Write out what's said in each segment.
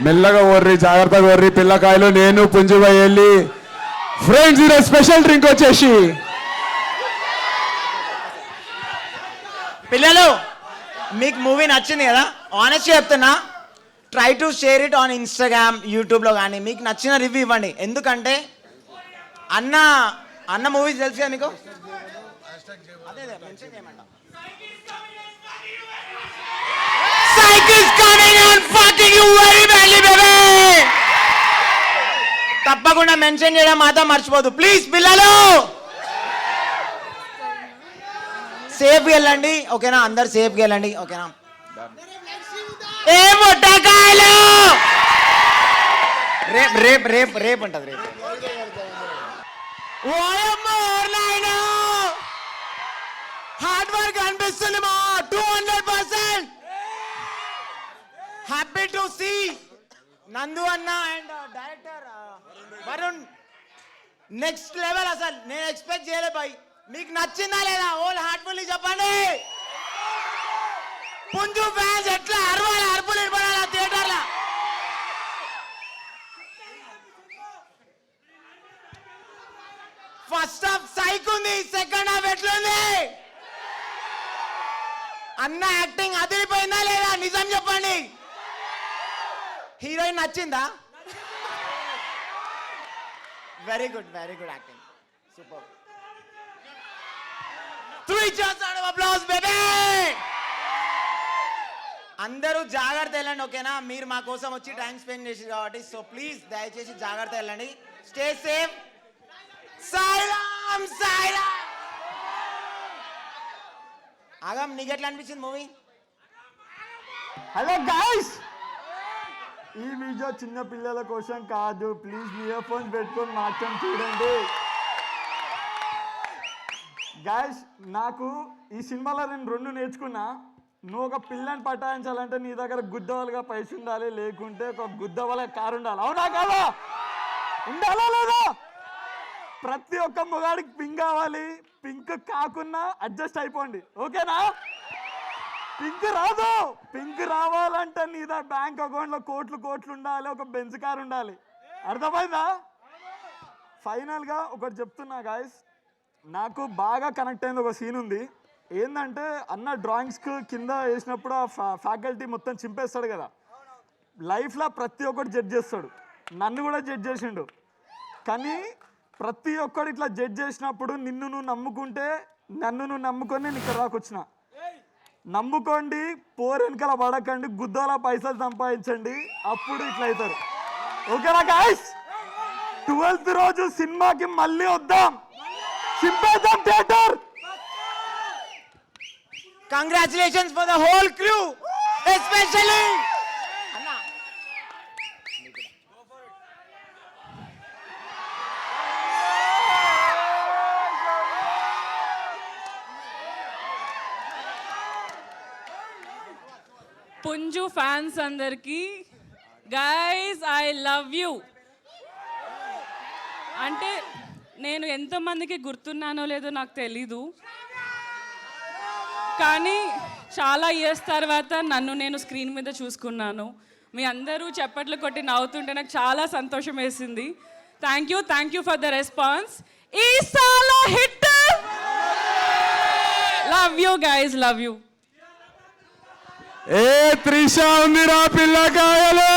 మెల్లగా ఓర్రి, జాగ్రత్తగా ఓర్రి పిల్లకాయలు. నేను పుంజుబాయి వెళ్ళి ఫ్రెండ్స్ ఈరోజు స్పెషల్ డ్రింక్ వచ్చేసి పిల్లలు మీకు మూవీ నచ్చింది కదా, ఆనెస్ట్ చెప్తున్నా, try to share it on Instagram, యూట్యూబ్లో కానీ మీకు నచ్చిన రివ్యూ ఇవ్వండి. ఎందుకంటే అన్న అన్న మూవీస్ తెలుసు కదా మీకు, అదే మెన్షన్ చేయమంట. తప్పకుండా మెన్షన్ చేయడం మాత్రం మర్చిపోదు ప్లీజ్. పిల్లలు సేఫ్గా వెళ్ళండి ఓకేనా, అందరు సేఫ్గా వెళ్ళండి ఓకేనా. ఏ ముట్టకాయలు రేపు రేపు రేపు రేపు ఉంటుంది రేపు. హార్డ్ వర్క్ అనిపిస్తుంది మా 200%. హ్యాపీ టు సీ నందు అన్న and director Varun next level. అసలు నేను ఎక్స్పెక్ట్ చేయలే బాయ్. మీకు నచ్చిందా లేదా ఓల్ హార్ట్ఫుల్లీ చెప్పండి. పుంజు ఫ్యాన్స్ ఎట్లా అరవాలి, అరుపులు ఇవ్వాలా థియేటర్లో. ఫస్ట్ హాఫ్ సైక్ ఉంది, సెకండ్ హాఫ్ ఎట్లుంది? అన్న యాక్టింగ్ అదిరిపోయిందా లేదా నిజం చెప్పండి. హీరోయిన్ నచ్చిందా? Very good acting, super. 3 cheers round of applause baby. అందరూ జాగ్రత్త వెళ్ళండి ఓకేనా. మీరు మా కోసం వచ్చి టైం స్పెండ్ చేసి కాబట్టి సో ప్లీజ్ దయచేసి జాగ్రత్త వెళ్ళండి. Stay safe. సాయిరామ్ సాయిరామ్. ఆగం నీకు ఎట్లా అనిపించింది మూవీ? హలో గైస్, ఈ వీడియో చిన్న పిల్లల కోసం కాదు, ప్లీజ్ మీ ఇయర్ ఫోన్స్ పెట్టుకొని మాత్రం చూడండి. గైస్ నాకు ఈ సినిమాలో నేను 2 నేర్చుకున్నా. నువ్వు ఒక పిల్లని పటాయించాలంటే నీ దగ్గర గుద్దవలుగా పైసలు ఉండాలి, లేకుంటే ఒక గుద్దవల కారు ఉండాలి. అవునా కాదా? ఉండాలా లేదా? ప్రతి ఒక్క మొగాడికి పింక్ కావాలి. పింక్ కాకున్నా అడ్జస్ట్ అయిపోండి ఓకేనా. పింక్ రాదు, పింక్ రావాలంటే నీ దగ్గర బ్యాంక్ అకౌంట్లో కోట్లు ఉండాలి, ఒక బెంజ్ కార్ ఉండాలి. అర్థమైందా? ఫైనల్గా ఒకటి చెప్తున్నా గాయస్, నాకు బాగా కనెక్ట్ అయింది ఒక సీన్ ఉంది. ఏంటంటే అన్న డ్రాయింగ్స్కి కింద వేసినప్పుడు ఆ ఫ్యాకల్టీ మొత్తం చింపేస్తాడు కదా. లైఫ్లో ప్రతి ఒక్కటి జడ్జ్ చేస్తాడు, నన్ను కూడా జడ్జ్ చేసిండు. కానీ ప్రతి ఒక్కడు ఇట్లా జడ్జ్ చేసినప్పుడు నిన్ను నువ్వు నమ్ముకుంటే, నన్ను నువ్వు నమ్ముకొని నేను ఇక్కడ రాకొచ్చిన. నమ్ముకోండి, పోరెనకల పడకండి, గుద్దల పైసలు సంపాదించండి, అప్పుడు ఇట్లా అవుతారు ఓకేనా గాయ్స్. 12th రోజు సినిమాకి మళ్ళీ వద్దాం, చింపేద్దాం theatre. Congratulations for the whole crew, especially అన్నా. పుంజు ఫ్యాన్స్ అందరికి గైస్ ఐ లవ్ యూ. అంటే నేను ఎంతమందికి గుర్తున్నానో లేదో నాకు తెలీదు, కానీ చాలా ఇయర్స్ తర్వాత నన్ను నేను స్క్రీన్ మీద చూసుకున్నాను. మీ అందరూ చప్పట్లు కొట్టి నవ్వుతుంటే నాకు చాలా సంతోషం వేసింది. Thank you for the response. ఈ సాల hit. Love you guys, love you. ఏ త్రిష ఉందిరా పిల్లకాయలు.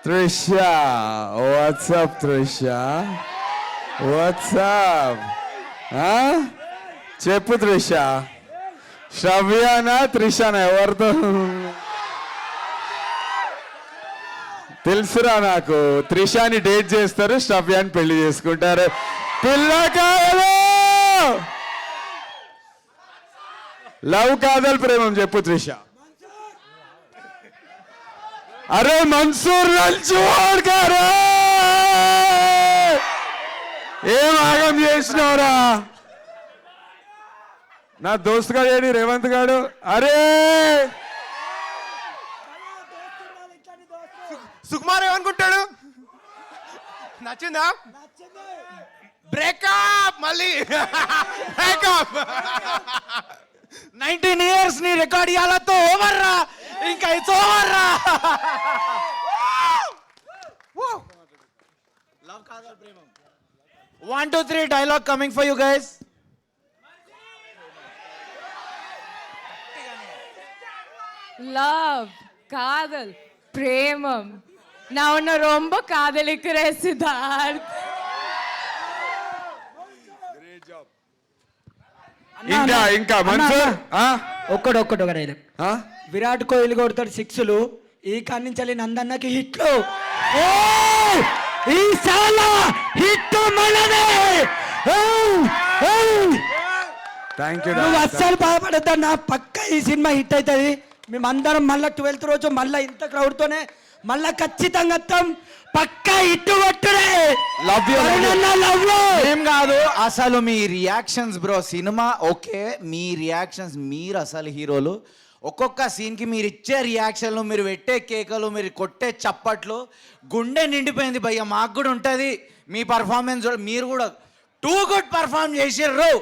Trisha WhatsApp, Trisha WhatsApp. చెప్పు త్రిష, శ్రవ్యానా త్రిషనా ఎవరితో తెలుసురా నాకు. త్రిషాని డేట్ చేస్తారు, శ్రవ్యాన్ని పెళ్లి చేసుకుంటారు. పిల్లకాయలు లవ్ కాదల్ ప్రేమం చెప్పు త్రిష. అరే మన్సూర్ నల్చోడ్ గారు ఏం ఆగం చేసినవరా? నా దోస్తు గాడు ఏడి, రేవంత్ గాడు. అరే సుకుమార్ ఏమనుకుంటాడు? నచ్చిందా? బ్రేకప్ మళ్ళీ బ్రేకప్. 19 years ని రికార్డ్ ఇవ్వాలతో ఓవర్ రా. ఇంకా చూడరా 1 2 3 dialogue coming for you guys. Love காதல் பிரேமம் நான் உன்னை ரொம்ப காதலிக்கிறேன் சித்தார்த். ఇంకా మన్సూర్ ఒక్కడొక్కటి ఒక డైలాగ్. విరాట్ కోహ్లీ కొడతాడు సిక్స్లు, ఈ కాడి నుంచి నందన్నకి హిట్లు. ఈసాల హిట్ మనదే. Thank you. నువ్వు అస్సలు బాధపడద్దా, నా పక్క ఈ సినిమా హిట్ అవుతుంది. మేమందరం మళ్ళీ 12th రోజు మళ్ళీ ఇంత క్రౌడ్తోనే మళ్ళా ఖచ్చితంగా వస్తాం. పక్కా ఇట్టు కొట్టుడే. Love you. Love you. ఏం కాదు అసలు మీ రియాక్షన్స్ బ్రో, సినిమా ఓకే, మీ రియాక్షన్స్, మీరు అసలు హీరోలు. ఒక్కొక్క సీన్కి మీరు ఇచ్చే రియాక్షన్లు, మీరు పెట్టే కేకలు, మీరు కొట్టే చప్పట్లు, గుండె నిండిపోయింది భయ్య. మాకు కూడా ఉంటుంది మీ పర్ఫార్మెన్స్. మీరు కూడా టూ గుడ్ పర్ఫార్మ్ చేసిర్రు.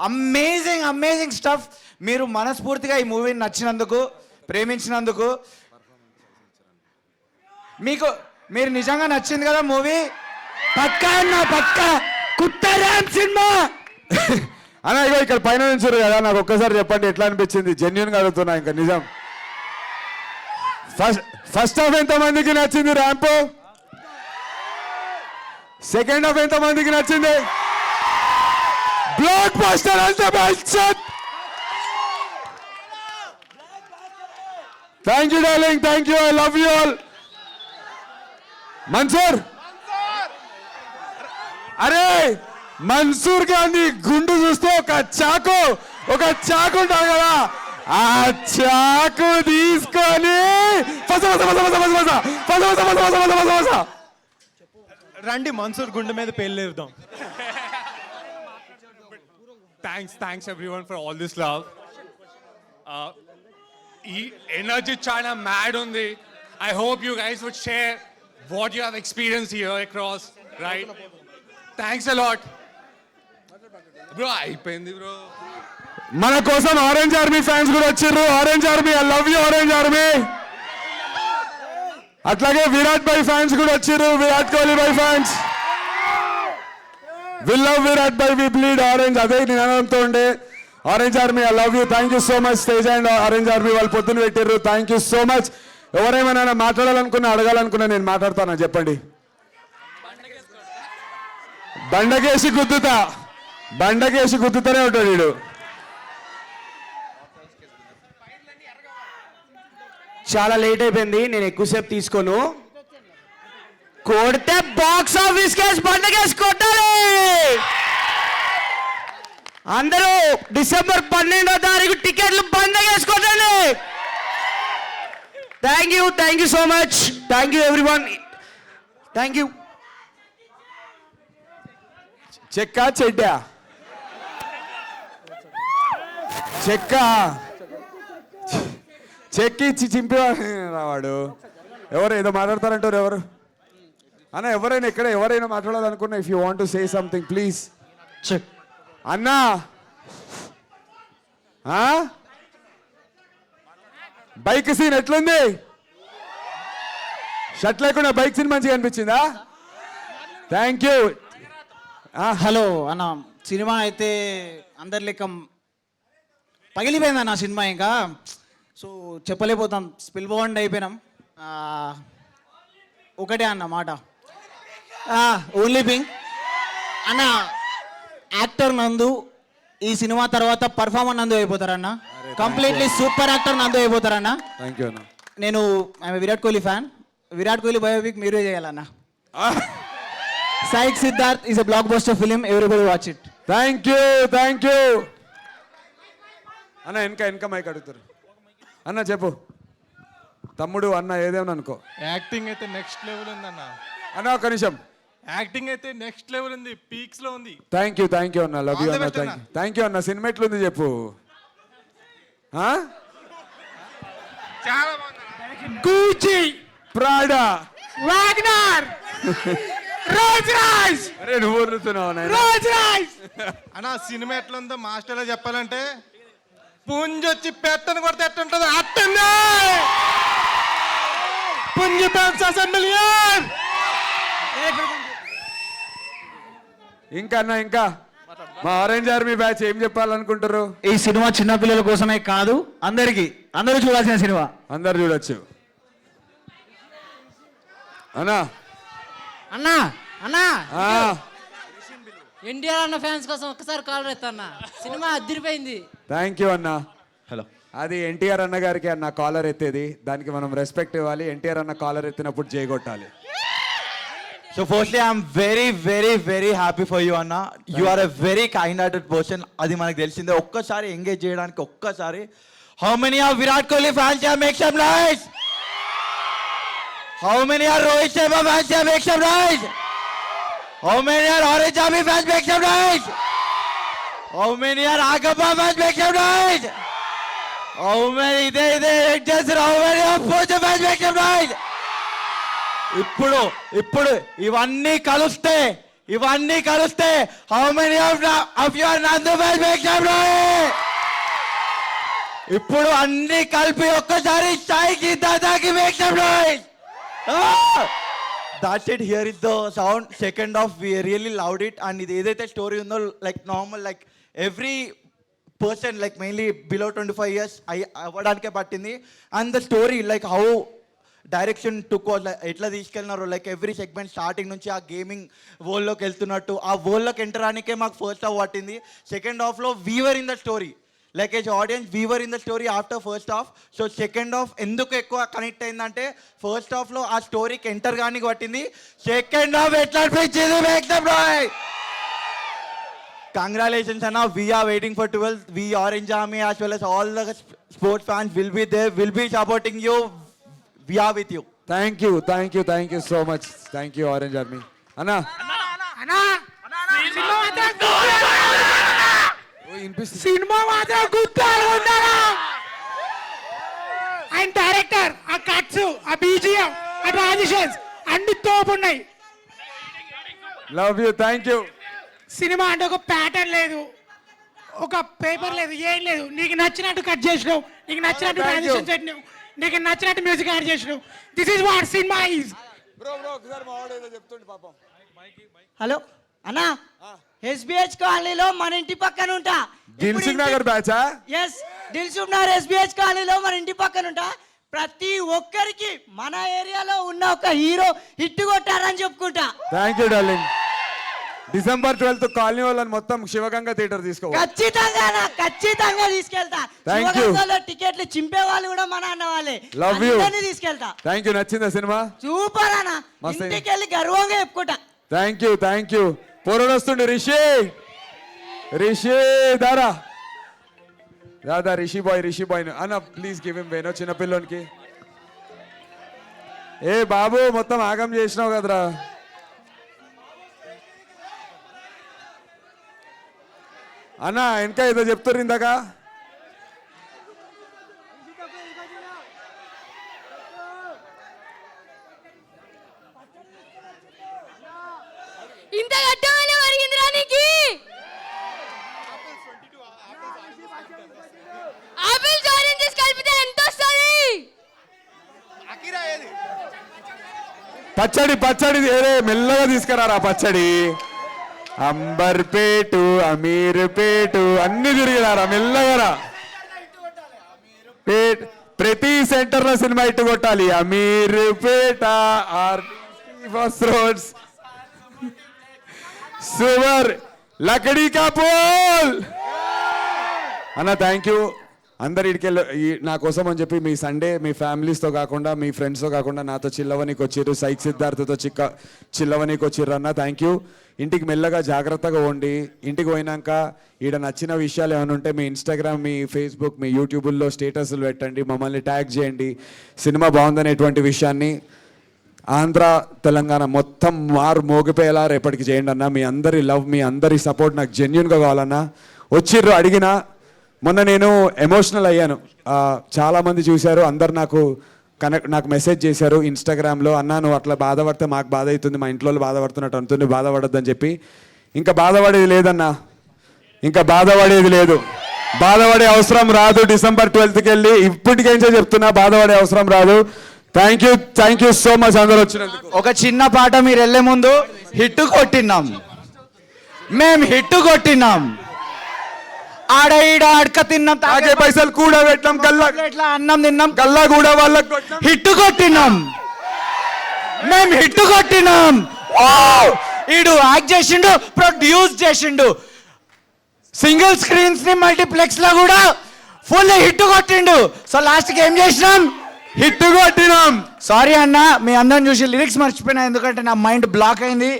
Amazing amazing stuff. మీరు మనస్ఫూర్తిగా ఈ మూవీని నచ్చినందుకు, ప్రేమించినందుకు, మీకు మీరు నిజంగా నచ్చింది కదా మూవీ. పక్కా అన్న పక్కా కుట్టరామ్ సినిమా. అన్న ఇగో ఇక్కడ పైన నుంచారు కదా, నాకు ఒక్కసారి చెప్పండి ఎట్లా అనిపించింది. జెన్యున్ గా అడుగుతున్నా, ఇంకా నిజం. ఫస్ట్ హాఫ్ ఎంత మందికి నచ్చింది ర్యాంప్? సెకండ్ హాఫ్ ఎంత మందికి నచ్చింది? బ్లాక్ బస్టర్ అంటే బల్చత్. Thank you darling, thank you, I love you all. Mansoor, అరే మన్సూర్ గాంధీ గుండు చూస్తే ఒక చాకు ఉంటాడు కదా, ఆ చాకు తీసుకొని రండి మన్సూర్ గుండె మీద పెళ్ళేద్దాం. Thanks everyone for all this love. ఈ ఎనర్జీ చాలా మ్యాడ్ ఉంది. I hope you guys would share what you have experienced here across, right? Thanks a lot. Bro, అయిపోయింది bro. మన కోసం ఆరెంజ్ ఆర్మీ ఫ్యాన్స్ కూడా వచ్చారు. Orange army, I love you orange army. అట్లాగే విరాట్ బై ఫ్యాన్స్ కూడా వచ్చారు. విరాట్ కోహ్లీ బై ఫ్యాన్స్, వి లవ్ విరాట్ బై, వి బ్లీడ్ ఆరెంజ్. అదే నినాదంతో ఉండే orange army, I love you. Thank you so much Teja and orange army, వాళ్ళు పొద్దున్న పెట్టారు. Thank you so much. ఎవరేమైనా మాట్లాడాలనుకున్నా, అడగాలనుకున్నా నేను మాట్లాడతానా చెప్పండి. బండకేసి గుద్దుతూనే ఉంటాడు వీడు. చాలా లేట్ అయిపోయింది, నేను ఎక్కువసేపు తీసుకోను. కొడితే బాక్స్ ఆఫీస్ కేసు బండకేసి కొట్టాలి. అందరూ డిసెంబర్ 12వ తారీఖు టికెట్లు బండకేసి కొట్టండి. Thank you so much. Thank you everyone. Thank you. చెక్క చెడ్డా చెక్కి ఇచ్చి చింపేవాడు. ఎవరు ఏదో మాట్లాడతారంటారు ఎవరు అన్న? ఎవరైనా ఇక్కడ ఎవరైనా మాట్లాడాలనుకున్నా, if you want to say something please. అన్నా బైక్ సీన్ ఎట్లుంది? షర్ట్ లేకుండా బైక్ సీన్ మంచిగా అనిపించిందా? Thank you. హలో అన్న, సినిమా అయితే అందరి లెక్క పగిలిపోయింది అన్న సినిమా. ఇంకా సో చెప్పలేకపోతాం, స్పిల్ బాండ్ అయిపోయినాం. ఒకటే అన్న మాట, ఓన్లీ థింగ్ అన్న, యాక్టర్ నందు ఈ సినిమా తర్వాత పర్ఫార్మర్ నందు అయిపోతారన్న. కంప్లీట్లీ సూపర్ యాక్టర్ నందు అయిపోతారన్న. థ్యాంక్ యూ అన్న. నేను విరాట్ కోహ్లీ ఫ్యాన్. విరాట్ కోహ్లీ బయోపిక్ మీరే చేయాలన్న. Psych Siddharth is a blockbuster film. Everybody watch it. Thank you అన్న. వెనక మైక్ అడుగుతారు అన్న. చెప్పు తమ్ముడు, అన్న ఏదేమని అనుకో. యాక్టింగ్ అయితే నెక్స్ట్ లెవెల్ ఉంది అన్న. అన్న ఒక నిమిషం. యాక్టింగ్ అయితే నెక్స్ట్ లెవెల్ ఉంది, పీక్స్ లో ఉంది. థ్యాంక్ యూ అన్న. లవ్ యూ అన్న. థ్యాంక్ యూ అన్న. సినిమా ఎట్లుంది చెప్పు. చాలా బాగుంది. గూచి, ప్రాడా, వాగ్నర్, రోజ్ రాయ్స్. అరే నువ్వు ఊరుతున్నావు నాయనా. Rose Royce. అన్న సినిమా ఎట్లా ఉందో మాస్టర్లో చెప్పాలంటే పుంజొచ్చి పెట్టను కొడితే ఎట్టుంటది అట్టండి పుంజు ఫ్యాన్స్ మిలియన్. ఇంకా అన్న ఇంకా మా ఆరెంజ్ ఆర్మీ బ్యాచ్ ఏం చెప్పాలనుకుంటారు? ఈ సినిమా చిన్నపిల్లల కోసమే కాదు, అందరూ చూడాల్సిన సినిమా. అందరు చూడొచ్చు. అన్నా అన్నా అన్నా ఆ, ఎన్టీఆర్ అన్న ఫ్యాన్స్ కోసం ఒక్కసారి కాల్ ఎత్తన్నా, సినిమా అదిరిపోయింది. థ్యాంక్ యూ అన్న. హలో. అది ఎన్టీఆర్ అన్న గారికి అన్న కాలర్ ఎత్తేది, దానికి మనం రెస్పెక్ట్ ఇవ్వాలి. ఎన్టీఆర్ అన్న caller ఎత్తినప్పుడు చేయగొట్టాలి. So firstly, I'm very happy for you, Anna. You are a very kind-hearted person. అది మనకు తెలిసిందే. ఒక్కసారి ఎంగేజ్ చేయడానికి ఒక్కసారి. How many are Virat Kohli fans here? Make some noise. How many are Rohit Sharma fans here? Make some noise. How many are Orange Army fans? Make some noise. How many are Agappa fans? Make some noise. How many? Just how many are Pocha fans? Make some noise. ఇప్పుడు ఇవన్నీ కలిస్తే how many of your Nandu fans make some noise. ఇప్పుడు అన్ని కలిపి ఒక్కసారి సాయికి దాదాకి make some noise. That's it. Here is the sound. Second half we really loved it. And ఇది ఏదైతే స్టోరీ ఉందో like normal like every person like mainly below 25 years అవ్వడానికే పట్టింది. And the story like how direction took ఎట్లా తీసుకెళ్ళినారు like every segment starting నుంచి ఆ gaming వరల్డ్లోకి వెళ్తున్నట్టు ఆ వరల్డ్లోకి ఎంటర్ అనికే మాకు ఫస్ట్ హాఫ్ పట్టింది. సెకండ్ హాఫ్లో we were in the story like as audience we were in the story after first half. So second half ఎందుకు ఎక్కువ కనెక్ట్ అయిందంటే ఫస్ట్ హాఫ్లో ఆ స్టోరీకి ఎంటర్ కానీ పట్టింది. సెకండ్ హాఫ్ ఎట్లా అనిపించింది? Make them noise. Congratulations, Anna. We are waiting for 12th. We Orange Army as well as all the sports fans will be there. Will be supporting you. We are with you. Thank you so much. Thank you orange army. అన్నా cinema మాత్రం గుర్తాలు ఉన్నారా? ఆయన director, ఆ cuts, ఆ BGM, ఆ transitions అన్ని తోపు ఉన్నాయి. Love you. Thank you. Cinema అంటే ఒక ప్యాటర్న్ లేదు, ఒక పేపర్ లేదు, ఏం లేదు. నీకు నచ్చినట్టు కట్ చేసినావు, నీకు నచ్చినట్టు ట్రాన్సిషన్స్ పెట్టినావు, నీకు నచ్చినట్టు మ్యూజిక్ యాడ్ చేసినావు. This is what cinema is. Hello అన్నా, ఎస్బిహెచ్ కాలనీలో మన ఇంటి పక్కన ఉంటా. దిల్సుఖ్ నగర్ బ్యాచా? ఎస్, దిల్సుఖ్ నగర్ ఎస్బిహెచ్ కాలనీలో మన ఇంటి పక్కన ఉంటా. ప్రతి ఒక్కరికి మన ఏరియాలో ఉన్న ఒక హీరో హిట్ కొట్టారని చెప్పుకుంటా. Thank you darling. December 12th colony వాళ్ళని మొత్తం శివగంగ థియేటర్ తీసుకో. ఖచ్చితంగా తీసుకెళ్తా. Thank you. టికెట్లు చింపే వాళ్ళు కూడా మన అన్న వాళ్ళే. Love you. తీసుకెళ్తా. Thank you. నచ్చిందా సినిమా? సూపర్ అన్న, ఇంటికి వెళ్ళి గర్వంగా చెప్పుకుంటా. Thank you. పోరడు వస్తుండే రిషి దారా రిషి బాయ్ అన్న ప్లీజ్ గివ్ హిమ్ వేనో చిన్నపిల్లోనికి. ఏ బాబు మొత్తం ఆగం చేసినావు కదరా. అన్న ఇంకా ఏదో చెప్తారు ఇందాక. ఇంత గట్టమైన మరిగిందిరా నీకు? ఆపిల్స్ ఆరెంజెస్ కలిపితే ఎంత వస్తుంది? పచ్చడి ఏరే మెల్లగా తీసుకురారా పచ్చడి. అంబర్పేటు, అమీర్పేటు అన్ని తిరిగినారా మెల్లగా. ప్రతి సెంటర్ లో సినిమా ఇట్టు కొట్టాలి. అమీర్పేట, ఫస్ట్ రోడ్స్, సువర్, లకడీ కా పోల్. అన్న థ్యాంక్ యూ. అందరు ఇడికెళ్ళి నా కోసం అని చెప్పి మీ సండే మీ ఫ్యామిలీస్తో కాకుండా మీ ఫ్రెండ్స్తో కాకుండా నాతో చిల్లవనికి వచ్చిర్రు. సైక్ సిద్ధార్థతో చిల్లవనికి వచ్చిర్రు అన్న. Thank you. ఇంటికి మెల్లగా జాగ్రత్తగా ఉండి ఇంటికి పోయినాక ఈడ నచ్చిన విషయాలు ఏమైనా ఉంటే మీ ఇన్స్టాగ్రామ్, మీ ఫేస్బుక్, మీ యూట్యూబ్లో స్టేటస్లు పెట్టండి, మమ్మల్ని ట్యాగ్ చేయండి. సినిమా బాగుందనేటువంటి విషయాన్ని ఆంధ్ర తెలంగాణ మొత్తం మోగిపోయేలా రేపటికి చేయండి అన్న. మీ అందరి లవ్, మీ అందరి సపోర్ట్ నాకు జెన్యున్గా కావాలన్నా. వచ్చిర్రు అడిగిన మొన్న నేను ఎమోషనల్ అయ్యాను. చాలామంది చూశారు, అందరు నాకు మెసేజ్ చేశారు ఇన్స్టాగ్రామ్లో. అన్నా నువ్వు అట్లా బాధపడితే మాకు బాధ అవుతుంది, మా ఇంట్లో బాధపడుతున్నట్టు అంటుంది, బాధపడొద్దని చెప్పి. ఇంకా బాధపడేది లేదన్నా, ఇంకా బాధపడేది లేదు. బాధపడే అవసరం రాదు. డిసెంబర్ 12కి వెళ్ళి ఇప్పటికేంచో చెప్తున్నా, బాధపడే అవసరం రాదు. థ్యాంక్ యూ సో మచ్ అందరూ వచ్చినందుకు. ఒక చిన్న పాట మీరు వెళ్ళే ముందు హిట్ కొట్టినాం, మేము హిట్ కొట్టినాం, ఆడ ఈడ అడక తిన్నాం, తాగే పైసలు కూడా పెట్టాం, గల్లా ఇట్లా అన్నం తిన్నాం, గల్లా కూడా వాళ్ళకి కొట్టాం. హిట్ కొట్టినాం, మేము హిట్ కొట్టినాం. ఈడు యాక్ట్ చేసిండు, ప్రొడ్యూస్ చేసిండు, సింగిల్ స్క్రీన్స్ ని మల్టీప్లెక్స్ లో కూడా ఫుల్ హిట్ కొట్టిండు. సో లాస్ట్ కి ఏం చేసినాం? హిట్ కొట్టినాం. సారీ అన్న, మీ అందరం చూసి లిరిక్స్ మర్చిపోయినా, ఎందుకంటే నా మైండ్ బ్లాక్ అయింది.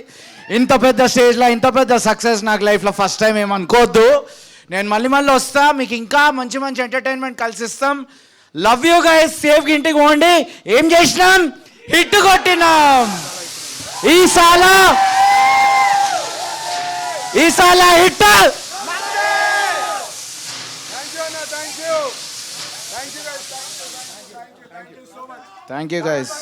ఇంత పెద్ద స్టేజ్లో ఇంత పెద్ద సక్సెస్ నాకు లైఫ్లో ఫస్ట్ టైం ఏమనుకోవద్దు. నేను మళ్ళీ వస్తా, మీకు ఇంకా మంచి మంచి ఎంటర్టైన్మెంట్ కలిసిస్తాం. లవ్ యూ గైస్, సేఫ్గా ఇంటికి పోండి. ఏం చేసినాం? హిట్ కొట్టినాం. ఈసాల హిట్. Thank you guys.